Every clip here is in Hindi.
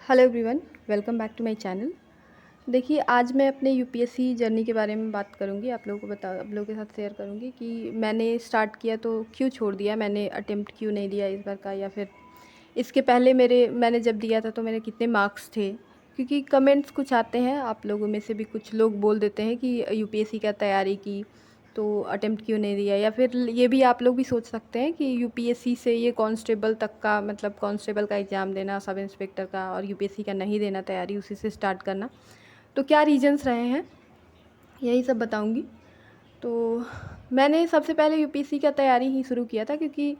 Hello everyone, welcome back to my channel. देखिए, आज मैं अपने यूपीएससी जर्नी के बारे में बात करूंगी। आप लोगों के साथ शेयर करूंगी कि मैंने स्टार्ट किया तो क्यों छोड़ दिया, मैंने अटेम्प्ट क्यों नहीं दिया इस बार का, या फिर इसके पहले मैंने जब दिया था तो मेरे कितने मार्क्स थे। क्योंकि कमेंट्स कुछ आते हैं, आप लोगों में से भी कुछ लोग बोल देते हैं कि यूपीएससी का तैयारी की तो अटेम्प्ट क्यों नहीं दिया, या फिर ये भी आप लोग भी सोच सकते हैं कि यूपीएससी से ये कांस्टेबल तक का, मतलब कांस्टेबल का एग्ज़ाम देना, सब इंस्पेक्टर का, और यूपीएससी का नहीं देना तैयारी, उसी से स्टार्ट करना। तो क्या रीजंस रहे हैं, यही सब बताऊंगी। तो मैंने सबसे पहले यूपीएससी का तैयारी ही शुरू किया था, क्योंकि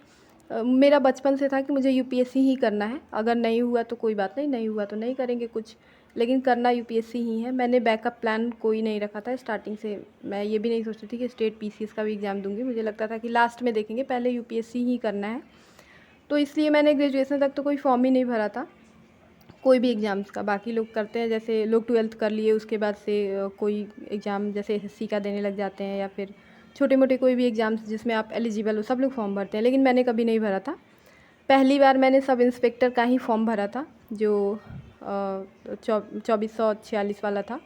मेरा बचपन से था कि मुझे यूपीएससी ही करना है। अगर नहीं हुआ तो कोई बात नहीं, नहीं हुआ तो नहीं करेंगे कुछ, लेकिन करना यूपीएससी ही है। मैंने बैकअप प्लान कोई नहीं रखा था स्टार्टिंग से। मैं ये भी नहीं सोचती थी कि स्टेट पीसीएस का भी एग्ज़ाम दूंगी, मुझे लगता था कि लास्ट में देखेंगे, पहले यूपीएससी ही करना है। तो इसलिए मैंने ग्रेजुएशन तक तो कोई फॉर्म ही नहीं भरा था कोई भी एग्ज़ाम्स का। बाकी लोग करते हैं, जैसे लोग 12th कर लिए उसके बाद से कोई एग्ज़ाम जैसे एसएससी का देने लग जाते हैं, या फिर छोटे मोटे कोई भी एग्ज़ाम्स जिसमें आप एलिजिबल हो, सब लोग फॉर्म भरते हैं, लेकिन मैंने कभी नहीं भरा था। पहली बार मैंने सब इंस्पेक्टर का ही फॉर्म भरा था, जो 2446 वाला था,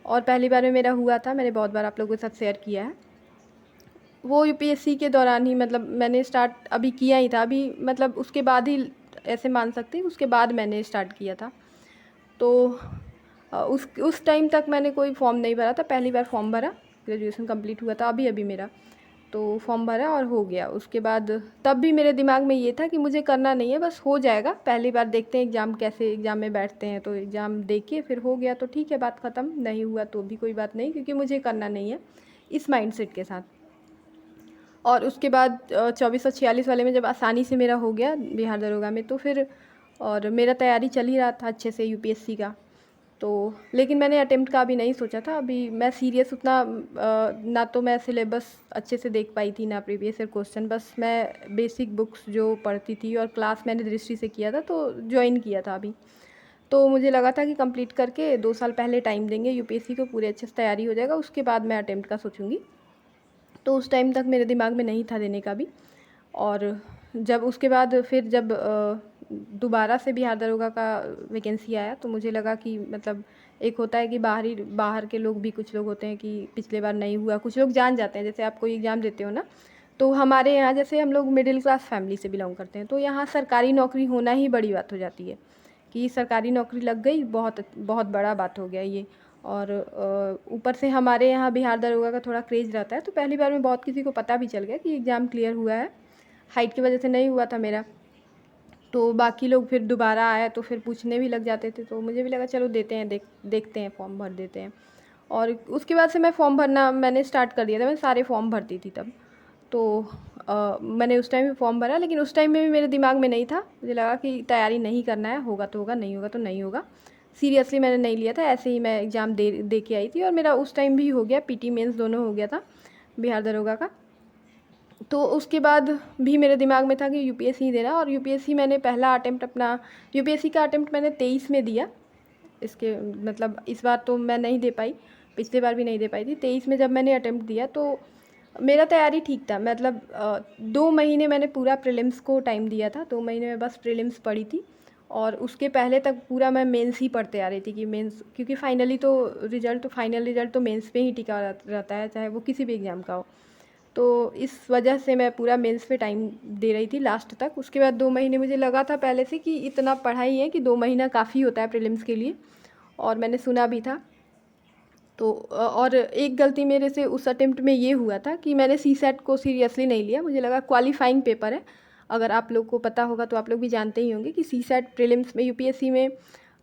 और पहली बार में मेरा हुआ था। मैंने बहुत बार आप लोगों के साथ शेयर किया है। वो यूपीएससी के दौरान ही, मतलब मैंने स्टार्ट अभी किया ही था, अभी मतलब उसके बाद ही, ऐसे मान सकते हैं उसके बाद मैंने स्टार्ट किया था। तो उस टाइम तक मैंने कोई फॉर्म नहीं भरा था। पहली बार फॉर्म भरा, ग्रेजुएशन कंप्लीट हुआ था अभी अभी मेरा, तो फॉर्म भरा और हो गया। उसके बाद तब भी मेरे दिमाग में ये था कि मुझे करना नहीं है, बस हो जाएगा, पहली बार देखते हैं एग्ज़ाम कैसे, एग्ज़ाम में बैठते हैं तो एग्ज़ाम देखिए, फिर हो गया तो ठीक है, बात ख़त्म। नहीं हुआ तो भी कोई बात नहीं, क्योंकि मुझे करना नहीं है, इस माइंडसेट के साथ। और उसके बाद 2446 वाले में जब आसानी से मेरा हो गया बिहार दरोगा में, तो फिर और मेरा तैयारी चल ही रहा था अच्छे से यूपीएससी का। तो लेकिन मैंने अटेम्प्ट का अभी नहीं सोचा था। अभी मैं सीरियस उतना ना तो मैं सिलेबस अच्छे से देख पाई थी, ना प्रीवियस ईयर क्वेश्चन, बस मैं बेसिक बुक्स जो पढ़ती थी, और क्लास मैंने दृष्टि से किया था, तो ज्वाइन किया था अभी। तो मुझे लगा था कि कंप्लीट करके 2 साल पहले टाइम देंगे यूपीएससी को, पूरे अच्छे से तैयारी हो जाएगा, उसके बाद मैं अटेम्प्ट का सोचूंगी। तो उस टाइम तक मेरे दिमाग में नहीं था देने का भी। और जब उसके बाद फिर जब दोबारा से बिहार दरोगा का वैकेंसी आया, तो मुझे लगा कि मतलब एक होता है कि बाहर के लोग भी, कुछ लोग होते हैं कि पिछले बार नहीं हुआ, कुछ लोग जान जाते हैं। जैसे आप कोई एग्ज़ाम देते हो ना, तो हमारे यहाँ जैसे हम लोग मिडिल क्लास फैमिली से बिलोंग करते हैं, तो यहाँ सरकारी नौकरी होना ही बड़ी बात हो जाती है कि सरकारी नौकरी लग गई, बहुत बहुत बड़ा बात हो गया ये। और ऊपर से हमारे यहाँ बिहार दरोगा का थोड़ा क्रेज़ रहता है, तो पहली बार में बहुत किसी को पता भी चल गया कि एग्ज़ाम क्लियर हुआ है। हाइट की वजह से नहीं हुआ था मेरा, तो बाकी लोग फिर दोबारा आया तो फिर पूछने भी लग जाते थे, तो मुझे भी लगा चलो देते हैं, देखते हैं, फॉर्म भर देते हैं। और उसके बाद से मैं फॉर्म भरना मैंने स्टार्ट कर दिया था। मैं सारे फॉर्म भरती थी तब। तो मैंने उस टाइम भी फॉर्म भरा, लेकिन उस टाइम में भी मेरे दिमाग में नहीं था, मुझे लगा कि तैयारी नहीं करना है, होगा तो होगा, नहीं होगा तो नहीं होगा। सीरियसली मैंने नहीं लिया था, ऐसे ही मैं एग्ज़ाम दे के आई थी, और मेरा उस टाइम भी हो गया, पीटी मेंस दोनों हो गया था बिहार दरोगा का। तो उसके बाद भी मेरे दिमाग में था कि यूपीएससी ही देना। और यूपीएससी मैंने पहला अटेम्प्ट अपना, यूपीएससी का अटेम्प्ट मैंने 23 में दिया। इसके मतलब इस बार तो मैं नहीं दे पाई, पिछली बार भी नहीं दे पाई थी। 23 में जब मैंने अटेम्प्ट दिया तो मेरा तैयारी ठीक था, मतलब 2 महीने मैंने पूरा प्रीलिम्स को टाइम दिया था, 2 महीने में बस प्रीलिम्स पढ़ी थी। और उसके पहले तक पूरा मैं मेंस ही पढ़ते आ रही थी कि मेंस, क्योंकि फाइनल रिजल्ट तो मेंस पे ही टिका रहता है, चाहे वो किसी भी एग्ज़ाम का हो। तो इस वजह से मैं पूरा मेंस पे टाइम दे रही थी लास्ट तक। उसके बाद 2 महीने मुझे लगा था पहले से कि इतना पढ़ाई है कि 2 महीना काफ़ी होता है प्रीलिम्स के लिए, और मैंने सुना भी था। तो और एक गलती मेरे से उस अटेम्प्ट में ये हुआ था कि मैंने सी सेट को सीरियसली नहीं लिया। मुझे लगा क्वालिफाइंग पेपर है, अगर आप लोग को पता होगा तो आप लोग भी जानते ही होंगे कि सी सेट प्रीलिम्स में, यूपीएससी में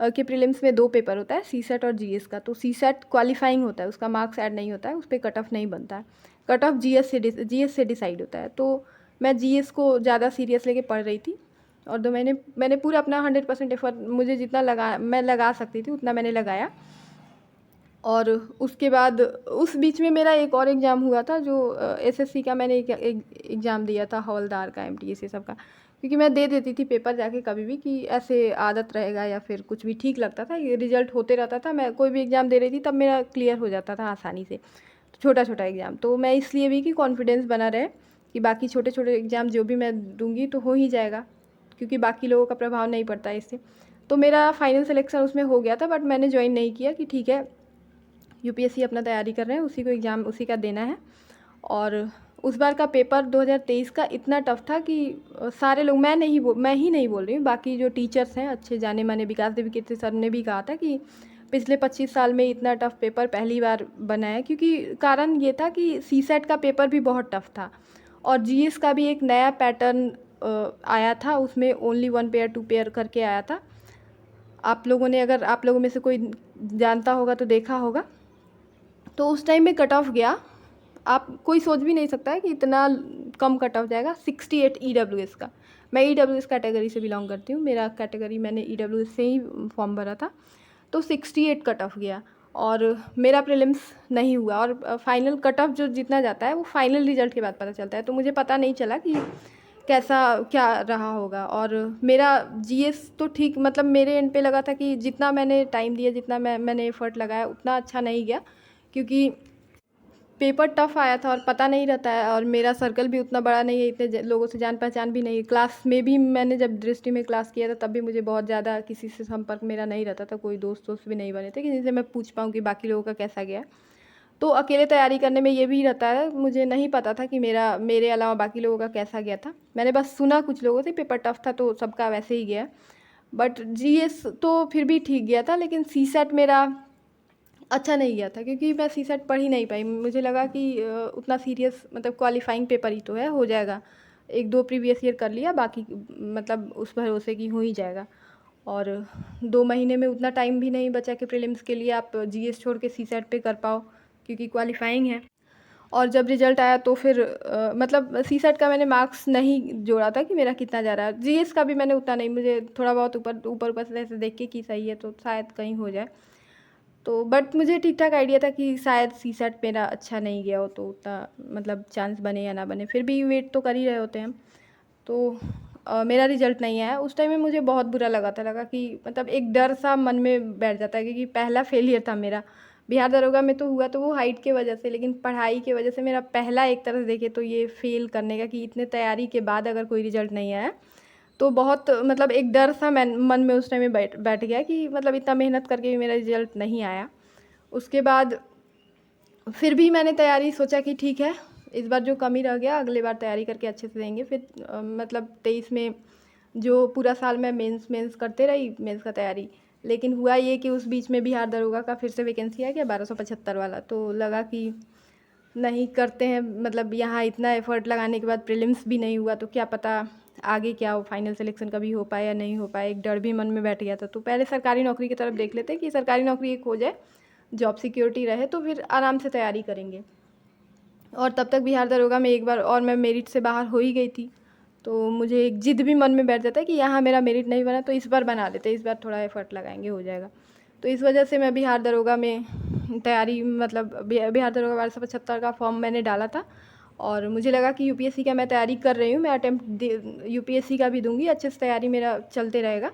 के प्रीलिम्स में 2 पेपर होता है, सी सेट और जीएस का। तो सी सेट क्वालिफाइंग होता है, उसका मार्क्स ऐड नहीं होता है, उस पर कट ऑफ नहीं बनता है, कट ऑफ जीएस से डिसाइड होता है। तो मैं जीएस को ज़्यादा सीरियस लेके पढ़ रही थी, और 2 महीने मैंने पूरा अपना 100% एफर्ट, मुझे जितना मैं लगा सकती थी उतना मैंने लगाया। और उसके बाद उस बीच में मेरा एक और एग्ज़ाम हुआ था, जो एसएससी का मैंने एक एग्ज़ाम दिया था, हवलदार का, एमटीएस ये सब का। क्योंकि मैं दे देती थी पेपर जाके कभी भी, कि ऐसे आदत रहेगा या फिर कुछ भी ठीक लगता था, ये रिजल्ट होते रहता था, मैं कोई भी एग्ज़ाम दे रही थी तब मेरा क्लियर हो जाता था आसानी से, छोटा छोटा एग्ज़ाम। तो मैं इसलिए भी कि कॉन्फिडेंस बना रहे कि बाकी छोटे छोटे एग्ज़ाम जो भी मैं दूँगी तो हो ही जाएगा, क्योंकि बाकी लोगों का प्रभाव नहीं पड़ता है इससे। तो मेरा फाइनल सिलेक्शन उसमें हो गया था, बट मैंने ज्वाइन नहीं किया कि ठीक है यूपीएससी अपना तैयारी कर रहे हैं, उसी को एग्ज़ाम उसी का देना है। और उस बार का पेपर 2023 का इतना टफ था कि सारे लोग, मैं ही नहीं बोल रही हूँ, बाकी जो टीचर्स हैं अच्छे जाने माने, विकास देवी कीर्ति सर ने भी कहा था कि पिछले 25 साल में इतना टफ पेपर पहली बार बना है। क्योंकि कारण ये था कि सीसेट का पेपर भी बहुत टफ था और जीएस का भी एक नया पैटर्न आया था, उसमें ओनली 1 पेयर 2 पेयर करके आया था। आप लोगों ने, अगर आप लोगों में से कोई जानता होगा तो देखा होगा। तो उस टाइम में कट ऑफ गया, आप कोई सोच भी नहीं सकता है कि इतना कम कट ऑफ जाएगा। 68 ईडब्ल्यूएस का, मैं ईडब्ल्यूएस कैटेगरी से बिलोंग करती हूँ, मेरा कैटेगरी मैंने ईडब्ल्यूएस से ही फॉर्म भरा था। तो 68 कट ऑफ गया और मेरा प्रीलिम्स नहीं हुआ। और फाइनल कट ऑफ जो जितना जाता है वो फाइनल रिजल्ट के बाद पता चलता है, तो मुझे पता नहीं चला कि कैसा क्या रहा होगा। और मेरा जीएस तो ठीक, मतलब मेरे एंड पे लगा था कि जितना मैंने टाइम दिया, जितना मैंने एफ़र्ट लगाया, उतना अच्छा नहीं गया, क्योंकि पेपर टफ आया था और पता नहीं रहता है। और मेरा सर्कल भी उतना बड़ा नहीं है, इतने लोगों से जान पहचान भी नहीं है। क्लास में भी मैंने जब दृष्टि में क्लास किया था तब भी मुझे बहुत ज़्यादा किसी से संपर्क मेरा नहीं रहता था, कोई दोस्त भी नहीं बने थे कि जिनसे मैं पूछ पाऊँ कि बाकी लोगों का कैसा गया। तो अकेले तैयारी करने में ये भी रहता है, मुझे नहीं पता था कि मेरे अलावा बाकी लोगों का कैसा गया था। मैंने बस सुना कुछ लोगों से पेपर टफ था तो सबका वैसे ही गया, बट जीएस तो फिर भी ठीक गया था। लेकिन सीसेट मेरा अच्छा नहीं गया था, क्योंकि मैं सीसेट पढ़ ही नहीं पाई। मुझे लगा कि उतना सीरियस, मतलब क्वालिफाइंग पेपर ही तो है, हो जाएगा, 1-2 प्रीवियस ईयर कर लिया, बाकी मतलब उस भरोसे की हो ही जाएगा। और 2 महीने में उतना टाइम भी नहीं बचा कि प्रीलिम्स के लिए आप जीएस छोड़ के सीसेट पे कर पाओ, क्योंकि क्वालिफाइंग है। और जब रिजल्ट आया तो फिर मतलब सीसेट का मैंने मार्क्स नहीं जोड़ा था कि मेरा कितना जा रहा है, जीएस का भी मैंने उतना नहीं, मुझे थोड़ा बहुत ऊपर से ऐसे देख के कि सही है तो शायद कहीं हो जाए। तो बट मुझे ठीक ठाक आइडिया था कि शायद सीसेट मेरा अच्छा नहीं गया हो तो उतना मतलब चांस बने या ना बने, फिर भी वेट तो कर ही रहे होते हैं। तो मेरा रिजल्ट नहीं आया। उस टाइम में मुझे बहुत बुरा लगा कि मतलब एक डर सा मन में बैठ जाता है, क्योंकि पहला फेलियर था मेरा। बिहार दरोगा में तो हुआ तो वो हाइट के वजह से, लेकिन पढ़ाई के वजह से मेरा पहला, एक तरह से देखे तो ये फेल करने का, कि इतने तैयारी के बाद अगर कोई रिजल्ट नहीं आया तो बहुत मतलब एक डर सा मन में उस टाइम में बैठ गया कि मतलब इतना मेहनत करके भी मेरा रिजल्ट नहीं आया। उसके बाद फिर भी मैंने तैयारी, सोचा कि ठीक है इस बार जो कमी रह गया अगले बार तैयारी करके अच्छे से देंगे। फिर मतलब 23 में जो पूरा साल मैं मेंस करते रही, मेंस का तैयारी। लेकिन हुआ ये कि उस बीच में बिहार दरोगा का फिर से वैकेंसी आ गया 1275 वाला, तो लगा कि नहीं करते हैं, मतलब यहाँ इतना एफर्ट लगाने के बाद प्रीलिम्स भी नहीं हुआ तो क्या पता आगे क्या हो, फाइनल सिलेक्शन कभी हो पाए या नहीं हो पाए, एक डर भी मन में बैठ गया था। तो पहले सरकारी नौकरी की तरफ देख लेते कि सरकारी नौकरी एक हो जाए, जॉब सिक्योरिटी रहे, तो फिर आराम से तैयारी करेंगे। और तब तक बिहार दरोगा में एक बार और मैं मेरिट से बाहर हो ही गई थी, तो मुझे एक जिद भी मन में बैठ जाता है कि यहाँ मेरा मेरिट नहीं बना तो इस बार बना लेते, इस बार थोड़ा एफर्ट लगाएंगे, हो जाएगा। तो इस वजह से मैं बिहार दरोगा में तैयारी, मतलब बिहार दरोगा 1275 का फॉर्म मैंने डाला था। और मुझे लगा कि यूपीएससी का मैं तैयारी कर रही हूँ, मैं अटेम्प्ट यूपीएससी का भी दूंगी, अच्छे से तैयारी मेरा चलते रहेगा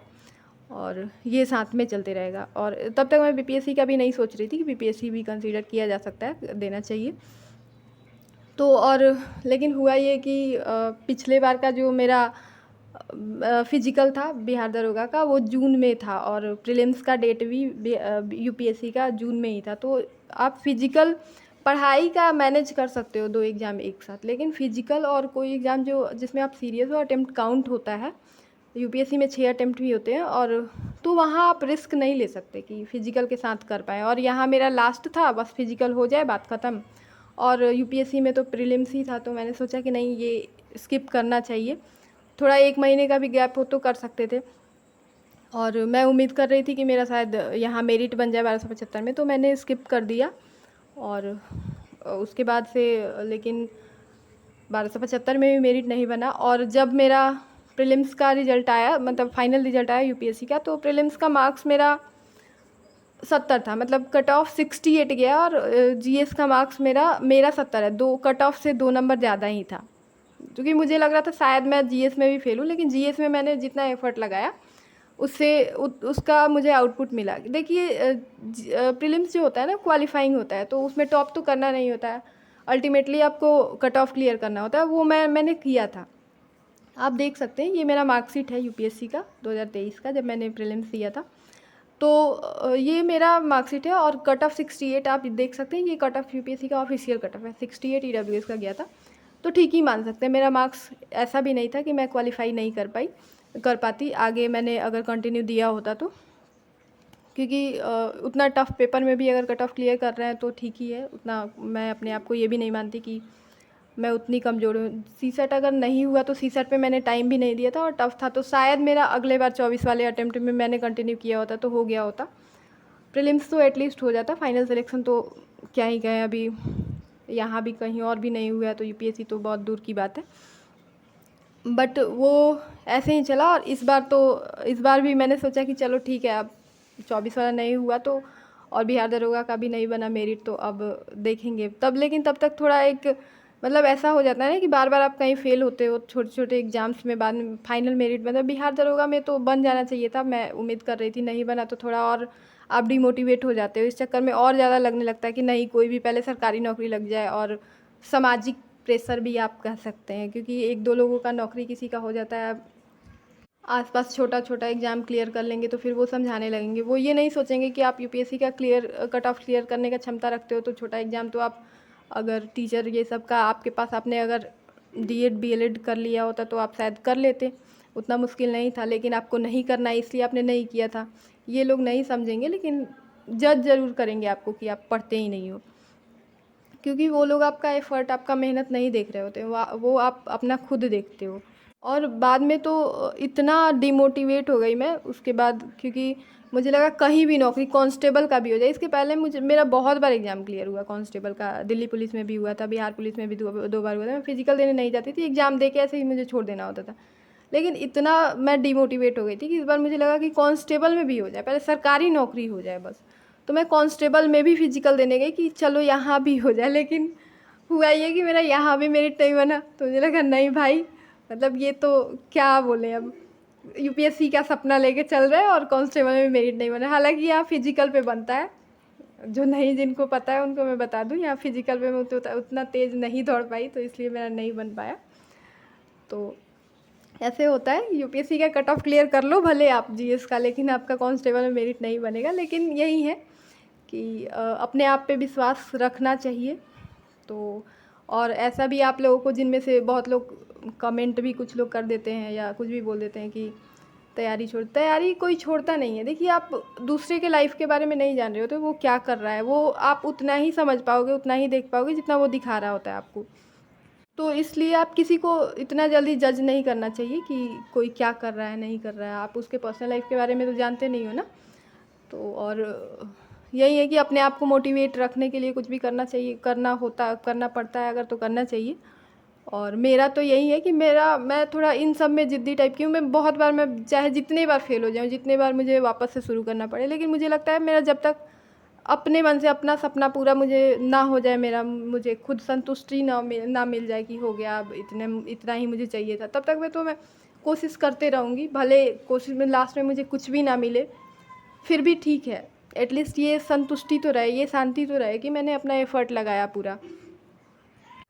और ये साथ में चलते रहेगा। और तब तक मैं बीपीएससी का भी नहीं सोच रही थी कि बीपीएससी भी कंसीडर किया जा सकता है, देना चाहिए। तो और लेकिन हुआ ये कि पिछले बार का जो मेरा फिजिकल था बिहार दरोगा का, वो जून में था और प्रीलिम्स का डेट भी यूपीएससी का जून में ही था। तो आप फिजिकल पढ़ाई का मैनेज कर सकते हो 2 एग्ज़ाम एक साथ, लेकिन फिजिकल और कोई एग्ज़ाम जो जिसमें आप सीरियस हो, अटेम्प्ट काउंट होता है, यूपीएससी में 6 अटेम्प्ट भी होते हैं, और तो वहाँ आप रिस्क नहीं ले सकते कि फ़िज़िकल के साथ कर पाएँ। और यहाँ मेरा लास्ट था, बस फिजिकल हो जाए बात ख़त्म। और यूपीएससी में तो प्रीलिम्स ही था, तो मैंने सोचा कि नहीं, ये स्किप करना चाहिए, थोड़ा 1 महीने का भी गैप हो तो कर सकते थे। और मैं उम्मीद कर रही थी कि मेरा शायद यहाँ मेरिट बन जाए 1275 में, तो मैंने स्किप कर दिया। और उसके बाद से लेकिन 1275 में भी मेरिट नहीं बना। और जब मेरा प्रीलिम्स का रिज़ल्ट आया, मतलब फाइनल रिज़ल्ट आया यूपीएससी का, तो प्रीलिम्स का मार्क्स मेरा 70 था, मतलब कट ऑफ 68 गया। और जीएस का मार्क्स मेरा 70 है, 2 कट ऑफ से 2 नंबर ज़्यादा ही था, क्योंकि मुझे लग रहा था शायद मैं जीएस में भी फेल हूँ। लेकिन जीएस में मैंने जितना एफर्ट लगाया उससे उसका मुझे आउटपुट मिला। देखिए प्रीलिम्स जो होता है ना, क्वालिफाइंग होता है, तो उसमें टॉप तो करना नहीं होता है, अल्टीमेटली आपको कट ऑफ क्लियर करना होता है, वो मैंने किया था। आप देख सकते हैं, ये मेरा मार्कशीट है यूपीएससी का 2023 का, जब मैंने प्रीलिम्स दिया था। तो ये मेरा मार्कशीट है और कट ऑफ 68 आप देख सकते हैं, ये कट ऑफ यूपीएससी का ऑफिशियल कट ऑफ है, 68 ईडब्ल्यूएस का गया था। तो ठीक ही मान सकते हैं, मेरा मार्क्स ऐसा भी नहीं था कि मैं क्वालिफाई नहीं कर पाती आगे मैंने अगर कंटिन्यू दिया होता तो, क्योंकि उतना टफ़ पेपर में भी अगर कट ऑफ क्लियर कर रहे हैं तो ठीक ही है। उतना मैं अपने आप को ये भी नहीं मानती कि मैं उतनी कमज़ोर हूँ। सीसेट अगर नहीं हुआ तो सीसेट पे मैंने टाइम भी नहीं दिया था और टफ़ था, तो शायद मेरा अगले बार 24 वाले अटेम्प्ट में मैंने कंटिन्यू किया होता तो हो गया होता। प्रीलिम्स तो एटलीस्ट हो जाता, फाइनल सिलेक्शन तो क्या ही कहें, अभी यहाँ भी कहीं और भी नहीं हुआ तो यूपीएससी तो बहुत दूर की बात है। बट वो ऐसे ही चला और इस बार भी मैंने सोचा कि चलो ठीक है, अब 24 वाला नहीं हुआ तो, और बिहार दरोगा का भी नहीं बना मेरिट, तो अब देखेंगे तब। लेकिन तब तक थोड़ा एक मतलब ऐसा हो जाता है ना कि बार बार आप कहीं फेल होते हो छोटे छोटे एग्जाम्स में, बाद में फाइनल मेरिट मतलब बिहार दरोगा में तो बन जाना चाहिए था, मैं उम्मीद कर रही थी, नहीं बना तो थोड़ा और आप डिमोटिवेट हो जाते हो। इस चक्कर में और ज़्यादा लगने लगता है कि नहीं, कोई भी पहले सरकारी नौकरी लग जाए। और सामाजिक प्रेशर भी आप कह सकते हैं, क्योंकि एक दो लोगों का नौकरी किसी का हो जाता है, आसपास छोटा छोटा एग्ज़ाम क्लियर कर लेंगे तो फिर वो समझाने लगेंगे। वो ये नहीं सोचेंगे कि आप यूपीएससी का कट ऑफ क्लियर करने का क्षमता रखते हो, तो छोटा एग्ज़ाम तो आप अगर टीचर ये सब का आपके पास, आपने अगर डीएड बीएलएड कर लिया होता तो आप शायद कर लेते, उतना मुश्किल नहीं था। लेकिन आपको नहीं करना है इसलिए आपने नहीं किया था। ये लोग नहीं समझेंगे, लेकिन जज ज़रूर करेंगे आपको कि आप पढ़ते ही नहीं हो, क्योंकि वो लोग आपका एफ़र्ट, आपका मेहनत नहीं देख रहे होते, वो आप अपना खुद देखते हो। और बाद में तो इतना डिमोटिवेट हो गई मैं उसके बाद, क्योंकि मुझे लगा कहीं भी नौकरी, कांस्टेबल का भी हो जाए। इसके पहले मेरा बहुत बार एग्ज़ाम क्लियर हुआ कांस्टेबल का, दिल्ली पुलिस में भी हुआ था, बिहार पुलिस में भी दो बार हुआ था। मैं फिजिकल देने नहीं जाती थी, एग्ज़ाम दे के ऐसे ही मुझे छोड़ देना होता था। लेकिन इतना मैं डिमोटिवेट हो गई थी कि इस बार मुझे लगा कि कांस्टेबल में भी हो जाए, पहले सरकारी नौकरी हो जाए बस। तो मैं कांस्टेबल में भी फिजिकल देने गई कि चलो यहाँ भी हो जाए, लेकिन हुआ ये कि मेरा यहाँ भी मेरिट नहीं बना। तो मुझे लगा नहीं भाई, मतलब ये तो क्या बोले, अब यूपीएससी का सपना लेके चल रहे हैं और कांस्टेबल में मेरिट नहीं बना। हालांकि यहाँ फिजिकल पे बनता है, जो नहीं जिनको पता है उनको मैं बता दूँ, यहाँ फिजिकल पे मैं उतना तेज़ नहीं दौड़ पाई, तो इसलिए मेरा नहीं बन पाया। तो ऐसे होता है, यूपीएससी का कट ऑफ क्लियर कर लो भले आप जीएस का, लेकिन आपका कांस्टेबल में मेरिट नहीं बनेगा। लेकिन यही है कि अपने आप पे विश्वास रखना चाहिए। तो और ऐसा भी आप लोगों को, जिनमें से बहुत लोग कमेंट भी कुछ लोग कर देते हैं या कुछ भी बोल देते हैं कि तैयारी कोई छोड़ता नहीं है। देखिए, आप दूसरे के लाइफ के बारे में नहीं जान रहे हो तो वो क्या कर रहा है, वो आप उतना ही समझ पाओगे, उतना ही देख पाओगे जितना वो दिखा रहा होता है आपको। तो इसलिए आप किसी को इतना जल्दी जज नहीं करना चाहिए कि कोई क्या कर रहा है नहीं कर रहा है, आप उसके पर्सनल लाइफ के बारे में तो जानते नहीं हो ना। तो और यही है कि अपने आप को मोटिवेट रखने के लिए कुछ भी करना चाहिए, करना पड़ता है अगर, तो करना चाहिए। और मेरा तो यही है कि मैं थोड़ा इन सब में ज़िद्दी टाइप की हूँ। मैं बहुत बार, मैं चाहे जितने बार फेल हो जाऊँ, जितने बार मुझे वापस से शुरू करना पड़े, लेकिन मुझे लगता है मेरा जब तक अपने मन से अपना सपना पूरा मुझे ना हो जाए, मुझे खुद संतुष्टि ना मिल जाए कि हो गया, अब इतना ही मुझे चाहिए था, तब तक मैं कोशिश करते रहूँगी। भले कोशिश में लास्ट में मुझे कुछ भी ना मिले, फिर भी ठीक है, एटलीस्ट ये संतुष्टि तो रहे, ये शांति तो रहे कि मैंने अपना एफ़र्ट लगाया पूरा।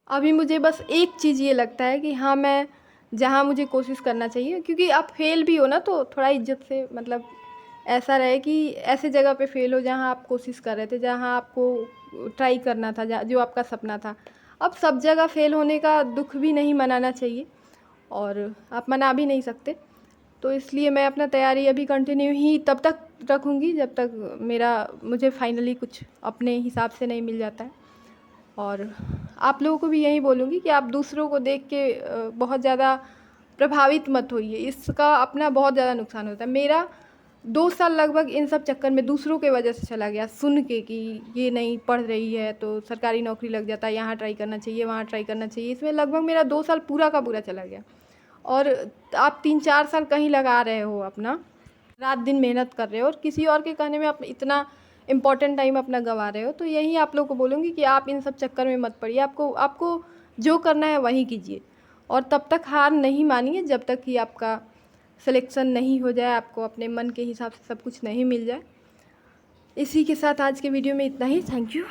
अभी मुझे बस एक चीज़ ये लगता है कि हाँ, मैं जहाँ मुझे कोशिश करना चाहिए, क्योंकि आप फेल भी हो ना तो थोड़ा इज्जत से, मतलब ऐसा रहे कि ऐसे जगह पे फेल हो जहाँ आप कोशिश कर रहे थे, जहाँ आपको ट्राई करना था, जो आपका सपना था। अब सब जगह फेल होने का दुख भी नहीं मनाना चाहिए, और आप मना भी नहीं सकते। तो इसलिए मैं अपना तैयारी अभी कंटिन्यू ही तब तक रखूँगी जब तक मुझे फाइनली कुछ अपने हिसाब से नहीं मिल जाता है। और आप लोगों को भी यही बोलूँगी कि आप दूसरों को देख के बहुत ज़्यादा प्रभावित मत होइए, इसका अपना बहुत ज़्यादा नुकसान होता है। मेरा 2 साल लगभग इन सब चक्कर में दूसरों के वजह से चला गया, सुन के कि ये नहीं पढ़ रही है तो सरकारी नौकरी लग जाता है, यहाँ ट्राई करना चाहिए, वहाँ ट्राई करना चाहिए। इसमें लगभग मेरा 2 साल पूरा का पूरा चला गया। और आप 3-4 साल कहीं लगा रहे हो अपना, रात दिन मेहनत कर रहे हो, और किसी और के कहने में आप इतना इम्पॉर्टेंट टाइम अपना गंवा रहे हो। तो यही आप लोगों को बोलूँगी कि आप इन सब चक्कर में मत पड़िए, आपको जो करना है वही कीजिए, और तब तक हार नहीं मानिए जब तक कि आपका सिलेक्शन नहीं हो जाए, आपको अपने मन के हिसाब से सब कुछ नहीं मिल जाए। इसी के साथ आज के वीडियो में इतना ही। Thank you.